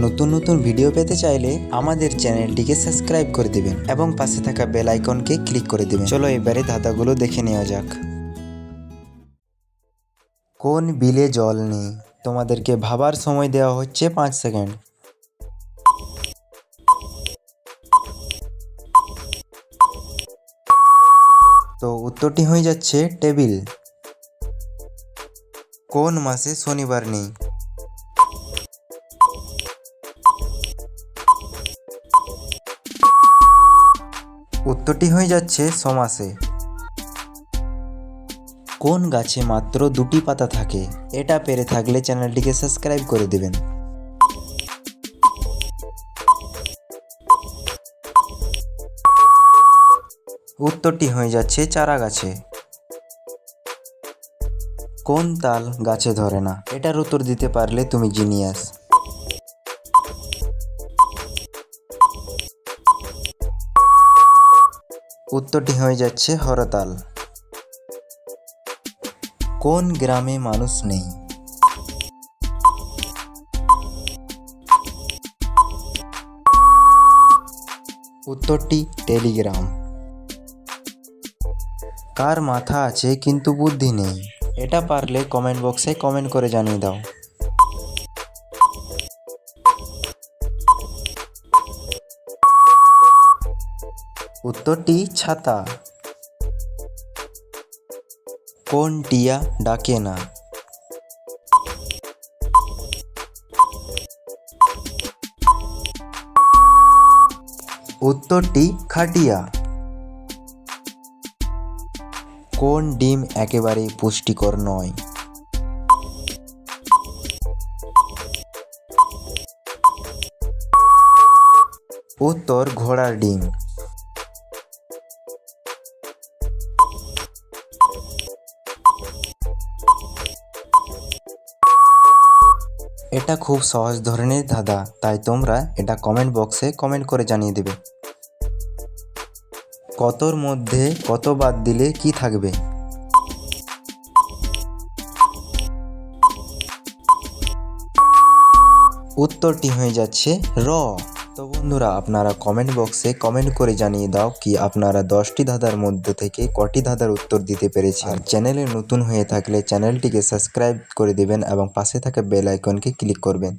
নতুন নতুন ভিডিও পেতে চাইলে আমাদের চ্যানেলটিকে সাবস্ক্রাইব করে দিবেন এবং পাশে থাকা বেল আইকনকে ক্লিক করে দিবেন। চলো এবারে ধাঁধাগুলো দেখে নেওয়া যাক। কোন বিলে জল নেই? তোমাদেরকে ভাবার সময় দেওয়া হচ্ছে 5 সেকেন্ড। তো উত্তরটি হয়ে যাচ্ছে টেবিল। কোন মাসে শনিবার নেই? উত্তরটি হয়ে যাচ্ছে সমাসে। কোন গাছে মাত্র 2টি পাতা থাকে? এটা পেরে থাকলে চ্যানেলটিকে সাবস্ক্রাইব করে দিবেন। উত্তরটি হয়ে যাচ্ছে চারা গাছে। কোন তাল গাছে ধরে না? এটার উত্তর দিতে পারলে তুমি জিনিয়াস। উত্তরটি হয়ে যাচ্ছে হরতাল। কোন গ্রামে মানুষ নেই? উত্তরটি টেলিগ্রাম। কার মাথা আছে কিন্তু বুদ্ধি নেই? এটা পারলে কমেন্ট বক্সে কমেন্ট করে জানিয়ে দাও। উত্তরটি ছাতা। কোন টিয়া ডাকে না? উত্তরটি খাটিয়া। কোন ডিম একেবারে পুষ্টিকর নয়? উত্তর ঘোড়ার ডিম। এটা খুব সহজ ধরনের ধাঁধা, তাই তোমরা এটা কমেন্ট বক্সে কমেন্ট করে জানিয়ে দেবে। কতর মধ্যে কত বাদ দিলে কি থাকবে? উত্তরটি হয়ে যাচ্ছে র। তো বন্ধুরা, আপনারা কমেন্ট বক্সে কমেন্ট করে জানিয়ে দাও কি আপনারা 10টি ধাঁধার মধ্যে থেকে কটি ধাঁধার উত্তর দিতে পেরেছেন। আর চ্যানেলে নতুন হয়ে থাকলে চ্যানেলটিকে সাবস্ক্রাইব করে দেবেন এবং পাশে থাকা বেল আইকনকে ক্লিক করবেন।